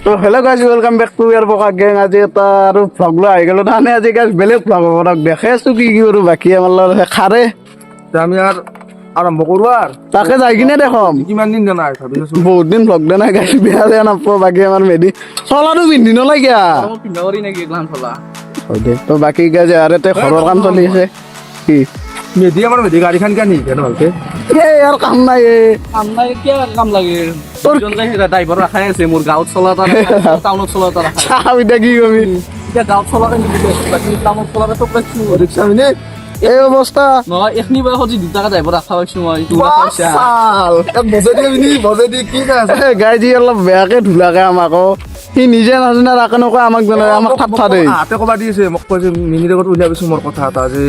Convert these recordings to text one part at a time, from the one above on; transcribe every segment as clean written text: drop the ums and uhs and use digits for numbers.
তো hello' guys welcome back to ইয়াৰ পকা gang আজি এটা আৰু ভ্লগ লৈ আহি গ'লো তাৰমানে আজি গাইজ বেলেগ ভ্লগ হ'ব দেখে আছোঁ কি কৰোঁ বাকী আমাৰ লগত খাৰে আমি আর আরম্ভ করবো আর তাকে যাই কিনে দেখম কিমান দিন জানা ভাবিছো বহুত দিন ভ্লগ দিয়া নাই গাইজ বেয়া বেয়া নাপাব বাকী আমাৰ মেডি চলাটো পিন্ধি নলাগে পিন্ধা কৰি নাকি এগুলান ফলা তো বাকী গাইজ আৰু এতিয়া ঘৰৰ কাম চলি আছে কি মেধি আমার মেধি গাড়িখান কেন কেন ভালকে এই আর কাম নাই আমরা কি কাম লাগে তোর ড্রাইভার রাখাই আছে মোর গাঁৱত চলা তাৰ টাউনত চলা তাৰ চাহ এতিয়া কি কবি এতিয়া গাঁৱত চলা টাউনত চলা তো পাইছো ৰিক্সা মিনে এই অৱস্থা নহয় এখনি বয়স যদি 2 টাকা ড্রাইভার রাখা পাইছো মই তোরা পয়সা চাল বজে দিয়ে মিনি বজে দিয়ে কি আছে গাইজি অলপ বেয়াকে ধুলাকে আমাকো সি নিজে নাজানে তাকে নকয় আমাক জানে আমাক থাপ থা দেই হাতে কবা দিছে মোক কৈছে মিনিৰ আগত উলিয়াই গৈছো মোৰ কথা এটা যে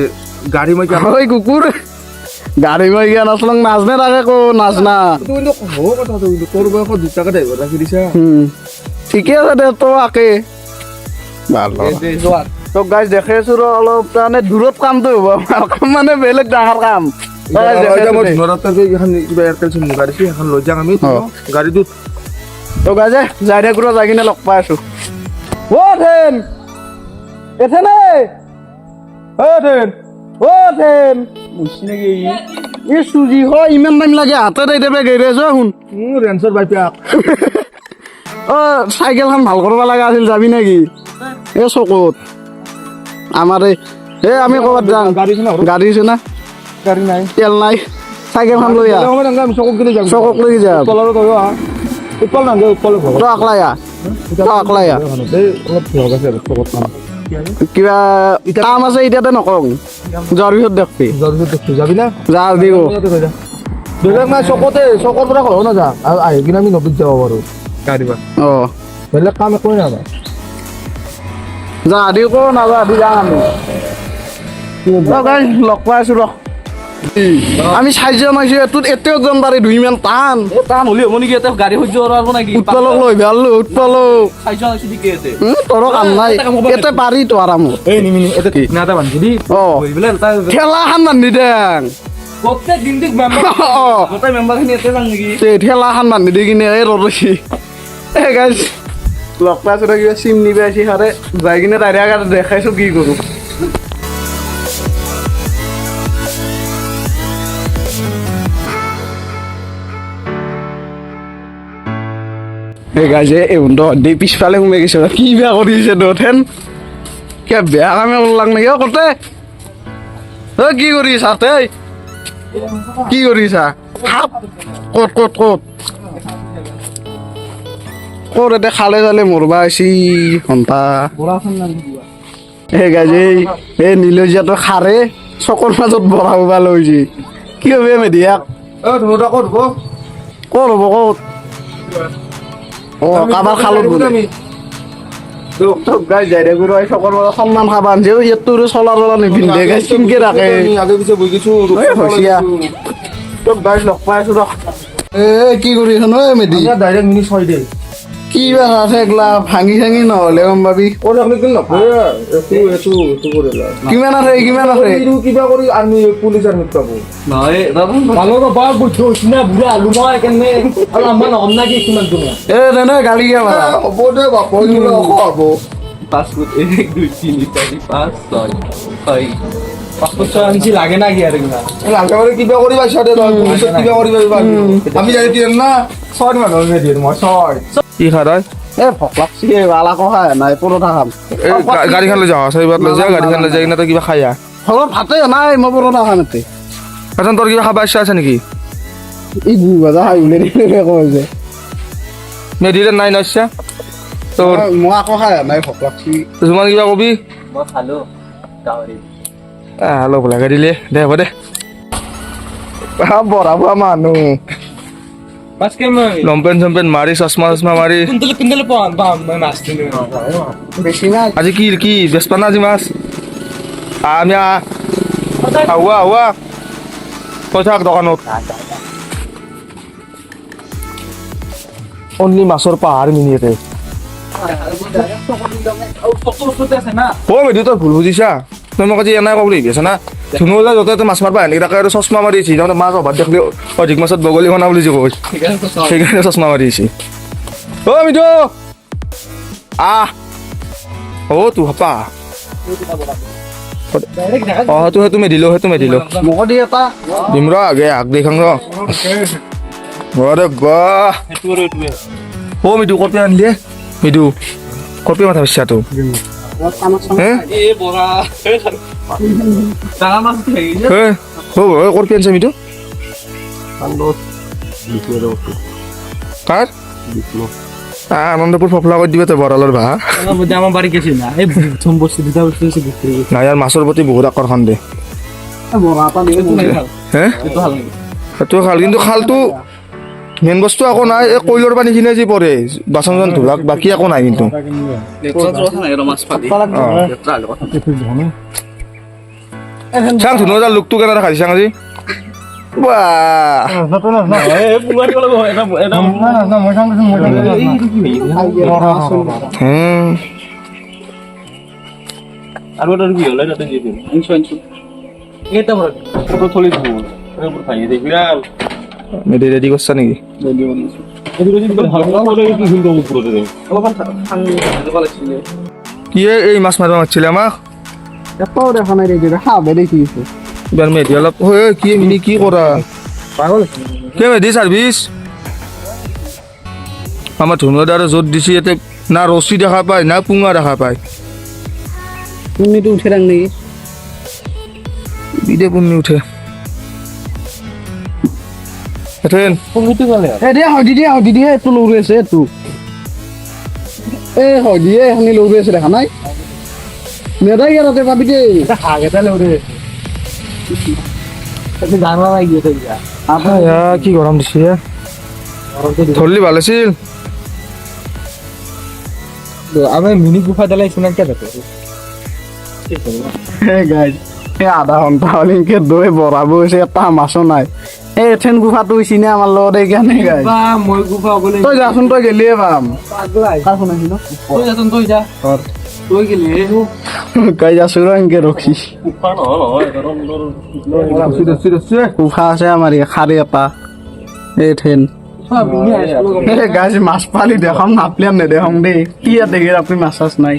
গাড়ী মই ঐ কুকুৰ গাড়ী মই জ্ঞান আছলং নাজনে তাকে কো নাজনা তুই কিন্তু হ'ব কথা তুই তোৰ বয়সত 2 টাকা ড্ৰাইভাৰ ৰাখি দিছা ঠিকে আছে দে তো আকে তো গাইজ দেখে আছো ৰ অলপ তাৰমানে দূৰত কামটো হ'ব আমাৰ কাম মানে বেলেগ ডাঙৰ কাম এখন লৈ যাম আমি গাড়ীটোত তো গাইজে যাই থাকো যাই কিনে লগ পাই আছো অ থেন এথেনে অ থেন অ থেন বুঝছি নাকি এই চুজি হয় ইমান টাইম লাগে হাতে দে দেবে গেৰেজ শুন ৰেঞ্চৰ বাইপাক অ চাইকেলখন ভাল কৰিব লগা আছিল যাবি নেকি এই চকুত আমাৰ এই আমি ক'ৰবাত যাম গাড়ী আছে না গাড়ী নাই তেল নাই চাইকেলখন লৈ আহ আমি চকক গেলে যাম চকক লৈ যাম তলৰ উৎপল নাগে উৎপল তই অকলাই আহ তই অকলাই আহ অলপ ভ্লগ আছে চকত কিবা কাম আছে এতিয়াতে নকওঁ যোৱাৰ পিছত দেখবি যাবি না যা দিব বেলেগ নাই চকতে চকৰ পৰা ঘৰ নাযা আৰু আহি কিনে আমি নদীত যাব পাৰো গাড়ী বা অ বেলেগ কাম একোৱে নাই যা দি কো নাযা দি যাম আমি লগ পাই আছো ৰ আমি চাৰিজন আহিছো এইটোত এতিয়াও একজন পাৰি 2 মান টান টান হ'লে হ'ব নেকি এতিয়া গাড়ী সহ্য কৰিব নাকি উৎপালক লৈ ভালো উৎপালক চাৰিজন আছো ঠিকে আছে তোৰ কাম নাই এতে পাৰি তো আৰামত এই নিমিনি এটা না এটা বান্ধি দি অ বহি পেলাই এটা ঠেলাখন বান্ধি দেং প্ৰত্যেক দিনটোক মেম্বাৰ অ গোটেই মেম্বাৰখিনি এতে যাম নেকি ঠেলাখন বান্ধি দি কিনে এই ৰ'দছি এই গাইজ লগ পাইছো কিবা চিম নিবি আছি সাৰে যাই কিনে ডাইৰেক্ট দেখাইছো কি কৰোঁ এই গাইজে এই দি পিছফালে সোমাই গৈছে কি বেয়া কৰিছে দথেন কিবা বেয়া কামে ওলাক নেকি অ কতে অ কি কৰিছা তই কি কৰিছা ক'ত ক'ত ক'ত ক'ত এতে খালে চালে মৰবা আছি ঘণ্টা এই গাইজে এই নীলজিয়াটো খাৰে চকৰ মাজত বৰা হবা লৈছে কি হ'ব মেধিয়াক ক'ত হ'ব ক'ত হ'ব ক'ত অ কাবাৰ খালত বোলে গাই যাই দে গুৰু চকৰ সন্মান খাবা আনছে ইয়াতো চলা চলা নিপিন্ধে গাই চিনকে ৰাখে আগে পিছে বহি গৈছো হৈছিয়া তোক গাই লগ পাই আছো ৰ এ কি কৰি আছ নয় মেধি ডাইৰেক্ট মিনি 6 দে কি বা আছে এগলা ভাঙি চাঙি নহ'লে গম পাবি ওরে আপনি কিন না এটো করেলা কিমান আছে কিবা কৰি আৰ্মি পুলিচ আৰ্মিত পাব নাই দাদা ভালো বা বুঝছো না বুড়া আলু মই কেনে আৰু আমাৰ নহম না কি কিমান তুমি এ তেনে গালি কিয় মাৰা হ'ব দে বাপ ইগুলো হ'ব 5 ফুট 1 2 3 4 5 6 পাঁচটা আনছি লাগে না কি আর কিনা লাগে করে কিবা কৰি পাইছা দে পুলিচত কিবা কৰি পাইবা আমি জানি দিম না 6 মানুহ মে দিম মই 6 কি খারাই এ ভক লাগছি বালা কহা নাই পৰঠা খাম গাড়ীখন লৈ যাওঁ চাইবাত লৈ যা গাড়ীখন লৈ যাই কিনে তই কিবা খায়া ঘৰত ভাতে নাই মই পৰঠা খাম এতে আচ্ছা তোৰ কিবা খাব ইচ্ছা আছে নেকি ই গু ভাজা খাই উলে কয় যে মেডিৰে নাই নচ্ছা তোৰ মই আকৌ খাই নাই ভক লাগছি তোমাৰ কিবা কবি মই খালো গাহৰি হেল্ল' ভোলাকে দিলে দে হ'ব দে বৰাবা মানুহ মাছ কে মই লম্পেন চম্পেন মাৰি চশমা মাৰি কুন্দলে পাম মই মাছ দিলে বেছি নাই আজি কি বেচপা না আজি মাছ আমি আহুৱা কৈ থাক দোকানত অনলি মাছৰ পাহাৰ মিনিতে ও মেধি তই ভুল বুজিছা তই মোক আজি এনাই কবলি আছে না ধুনুলা য'তে মাছ মাৰবা এনেকে তাকে আৰু চশমা মাৰিছি তাৰমানে মাছ অভাত দেখলি অধিক মাছত বগলী বনা বুলি যে কয় সেইকাৰণে চশমা মাৰিছি অ মিঠু আহ অ তো হাপা অ সেইটো মেদিলো মোক দি এটা দিম ৰ আগে আগ দেখাং ৰ অৰে বাহ ও মিদু কপি আনলি মিদু কপি মাথা পিছা তো হে এ বৰা ডাঙৰ মাছ থাকিছে হে ও কপি আনছে মিদু কাৰ আনন্দপুৰ ফফলা কৰি দিবে তো বৰালৰ ভা আমাৰ বাৰী গেছিল না এই প্ৰথম বস্তু দুটা বস্তু আছে বিক্ৰী না ইয়াৰ মাছৰ প্ৰতি বহুত আকৰ্ষণ দে বৰা এটা দি হে এইটো ভাল লাগে সেইটো খাল কিন্তু খালটো মেইন বস্তু একো নাই এই কইলৰ পানীখিনি যি পৰে বাচন চাচন ধোলাক বাকী একো নাই কিন্তু চাং ধুনো তাৰ লুকটো কেনে দেখাইছে চাং আজি বাহ আৰু এটা কি হলে তাতে দি দিম এটা বড় ফটো থলি দিব এর উপর খাইয়ে দেই বিড়াল মেডি রেডি করছ নাকি এগুলো যদি হালকা করে একটু ঝুল দেবো পুরো দেবো অলপমান ঠান্ডা ভালো ছিল কি এই মাছ মাৰিব মাতিছিলে আমাক এটাও দেখা নাই ৰে খাবে দেখিছো এবাৰ মেডি অলপ কি মিনি কি কৰা পাগল কে মেডি সাৰ্ভিস আমাৰ ধুনুদাৰে য'ত দিছি ইয়াতে না ৰছী দেখা পায় না পুঙা দেখা পায় তুমি তো উঠে রাং নেকি বিদে পুণ্যি উঠে এথেন কমিটি গলে এ দে হদি দিয়ে এটো লৌৰি আছে এটো এ হদি এখানি লৌৰি আছে দেখা নাই মেদাই ইয়াতে পাবি দে আগে তাহলে ওৰে এটা জানা নাই গিয়ে যা কি গৰম দিছে ধরলি ভাল আছিল আমি মিনি গুফা দালাই শুনান কে দেখো হে গাইজ এই আধা ঘন্টা হলে ইনকে দৈ বৰাব হৈছে এটা মাছো নাই এই এথেন গুফাটো চিনে আমাৰ লগত এইকাৰণে গাইজ বা মই গুফা গলে তই যাচোন তই গেলিয়ে পাম পাগলাই কাৰ শুনাইছি ন তুই যাতন তুই যা তুই গেলে গাইজ আছো ৰ ইনকে ৰখি গুফা নহয় গৰম গুফা আছে আমাৰ এই খাৰী এটা এই ঠেন গাইজ মাছ পালি দেখাম নাপলিয়ান নেদেখাম দেই কি ইয়াত দেখি আপুনি মাছ চাছ নাই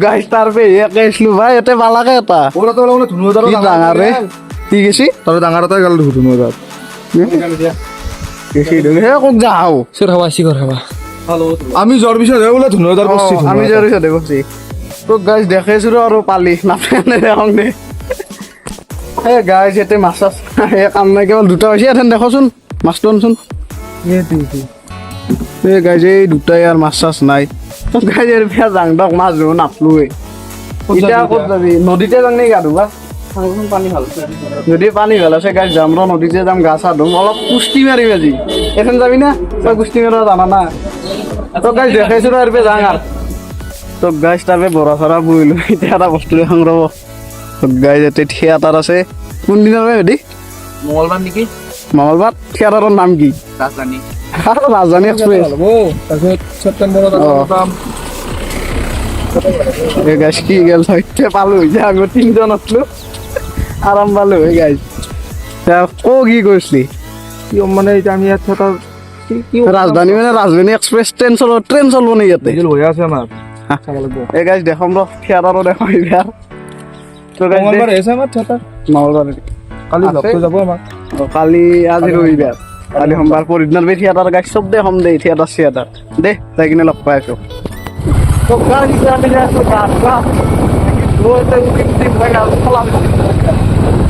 গাইজ তাৰ পে একেছিলো ভাই ইয়াতে বালাকে এটা ওৰা তো বলে ধুনুদাৰ কি ডাঙৰ ৰে কি গেছি তোৰ ডাঙৰ এটা গেল ধুনুদাৰ গেছি হে কক যাও সুৰ হাওয়া শিখৰ হাওয়া হ্যালো আমি জ্বৰ বিষয় বলে ধুনুদাৰ কৰছি আমি জৰিছে দেখছি তো গাইজ দেখাইছো আৰু পালি নাপলিয়ান নেদেখাম দে হে গাইজ ইয়াতে মাছ চাছ নাই কাম নাই কেৱল দুটা হৈছে এথেন দেখোচোন মাছটো আনচোন এই গাইজ এই দুটাই আর মাছ চাছ নাই গাইজ এর ফের জাংডক মাছ ধরো নাপলোৱে এতিয়া ক'ত যাবি নদীতে যাং নেকি গা ধুবা পানি ভালো যদি পানী ভাল আছে গাইজ যাম ৰ নদীতে যাম গা চা ধুম অলপ কুস্তি মাৰিম আজি এখন যাবি না তই কুস্তি মাৰিব জানা না তই গাইজ দেখাইছো ৰ এৰপে যাং আৰু তোক গাইজ তাৰপে বৰা চৰা বহিলো এতিয়া এটা বস্তু দেখাং ৰ'ব তোক গাইজ ইয়াতে থিয়েটাৰ আছে কোনদিনৰ হেৰি মঙ্গলবাৰ নাকি মঙলবাৰ থিয়েটাৰৰ নাম কি ৰাজধানী ৰাজধানী এক্সপ্ৰেছ সেপ্টেম্বরত এই গাছ কি গেল হইতে পালো যে আমি তিনজন আসলো আরাম পালো এই গাছ কো কি করছিলি কি মানে এটা আমি ইয়াত থা রাজধানী মানে রাজধানী এক্সপ্রেস ট্রেন চলবো নি ইয়াতে হয়ে আছে আমার এই গাছ দেখাম র থিয়েটারও দেখাম এবার তো গাছ মঙ্গলবার এসে আমার থা মঙ্গলবার কালি লগটো যাব আমার কালি আজি রবিবার কালি সোমবার পৰিদিনৰ বে থিয়েটার গাছ সব দেখাম দে থিয়েটার থিয়েটার দে যাই কিনে লগ পাই আছো তো গাছ আমি যাচ্ছি গাছ গাছ লোতে উঠি ভাই আর খোলা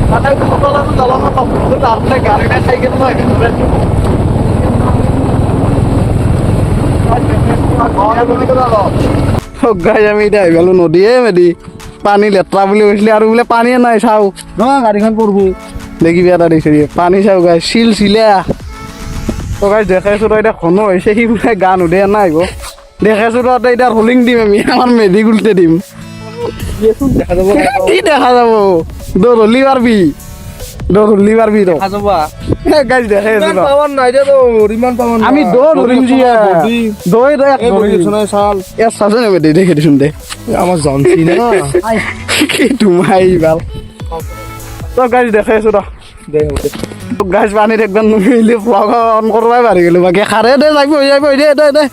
তাতে কতলা তো দলা না তো তারপরে গাড়িটা সাইকেল নয় গাই আমি এতিয়া আহি গলো নদীয়ে মেদি পানী লেতেৰা বুলি কৈছিলে আৰু বোলে পানীয়ে নাই চাওঁ ন গাড়ীখন পৰবো দেখিবি এটা দেখিছে পানী চাওঁ গাই চিল চিলা তো গাই দেখাইছো তই এতিয়া ঘন হৈছে সি বোলে গা নুধে নাই গো দেখাইছো তই এতিয়া ৰলিং দিম আমি আমাৰ মেধি গুলতে দিম দেখা যাব কি দেখা যাব দৌৰলি পাৰবি দৌৰলি পাৰবি তো যাবা গাইজ দেখাইছো পাওয়াৰ নাই দে তো ইমান পাওয়াৰ আমি দৌৰ ধৰিম জিয়া দৈ দৈ এক ধৰিম সাল ইয়াত চাচোন আমি দে দেখি দিছোন দে আমাৰ জানছি না কি তোমাই ভাল তো গাইজ দেখাইছো ৰ গাছ পানীত একদম নুমিলি ফ্লগ অন কৰবাই পাৰি গ'লো বাকী খাৰে দে যাবি হৈ দে দে দে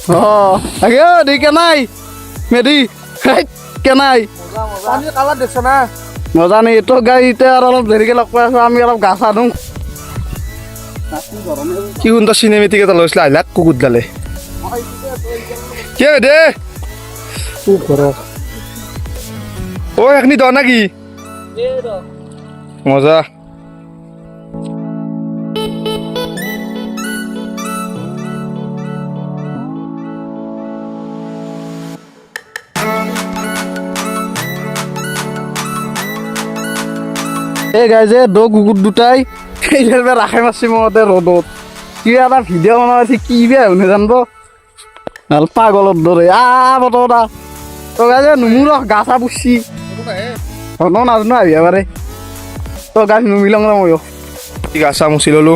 আগে দি কেনাই মেদি কেনাই পানী কালাৰ দেখছ না নজানি এইটো গাড়ী এতিয়া আৰু অলপ দেৰিকে লগ পাই আছো আমি অলপ গা চা ধুওঁ কি সুন্দৰ চিনেমেটিক এটা লৈছিলে আহিলাক কুকুৰ ডালে কি দে অ এখনি দ নাকি মজা এই গাই যে দ কুকুৰ দুটাই এইবাৰ ৰাখে মাৰছি মতে ৰ'দত কিবা এটা ভিডিঅ' বনাইছে কি বেয়া শুনে জানব ভাল পাগলৰ দৰে বতৰা তো গাই যে নুমুৰ গা চা পুচি নাজানো আহি এবাৰে তো গাছ নুমিলং ৰ ময়ো গা চা মুচি ললো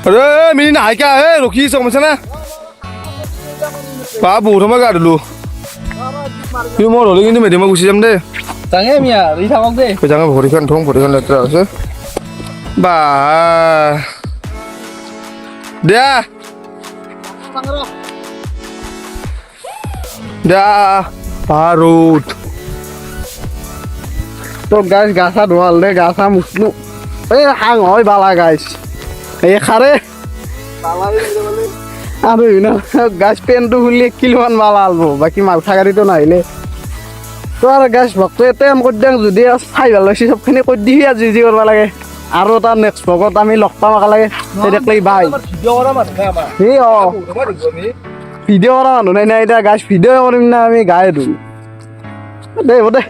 আৰে মিনি নাইকা হে ৰখি আছ গমছে না বা বহুত সময় গা ধুলো কিন্তু মই হ'লে কিন্তু মেডিয়ামত গুচি যাম দেই Tange mia, ri থাকক দে। জাঙে ভৰিখন লেতেৰা হৈছে বা দিয়া দিয়া পাৰুত তো গাছ গা চা ধোৱাল দে গা চা মুচলো এই হাং হয় বালা গাছ এই খাৰে আৰু গাছ পেনটো খুলি 1 কিলোমান বালা আলব বাকী মালঠা গাড়ীটো নাহিলে তো আৰু গাছ ভক্ত এতে কৰি দিওঁ যদি চাই ভাল লাগছি চবখিনি কৰি দিবি আজি যি কৰিব লাগে আৰু তাৰ নেক্সট ভগত আমি লগ পাম লাগে দেখলে বাই ভিডিঅ' কৰা মানুহ নাই আমাৰ সেই ভিডিঅ' কৰা মানুহ নাই এতিয়া গাছ ভিডিঅ' কৰিম না আমি গায়ে ধুম দে হ'ব দে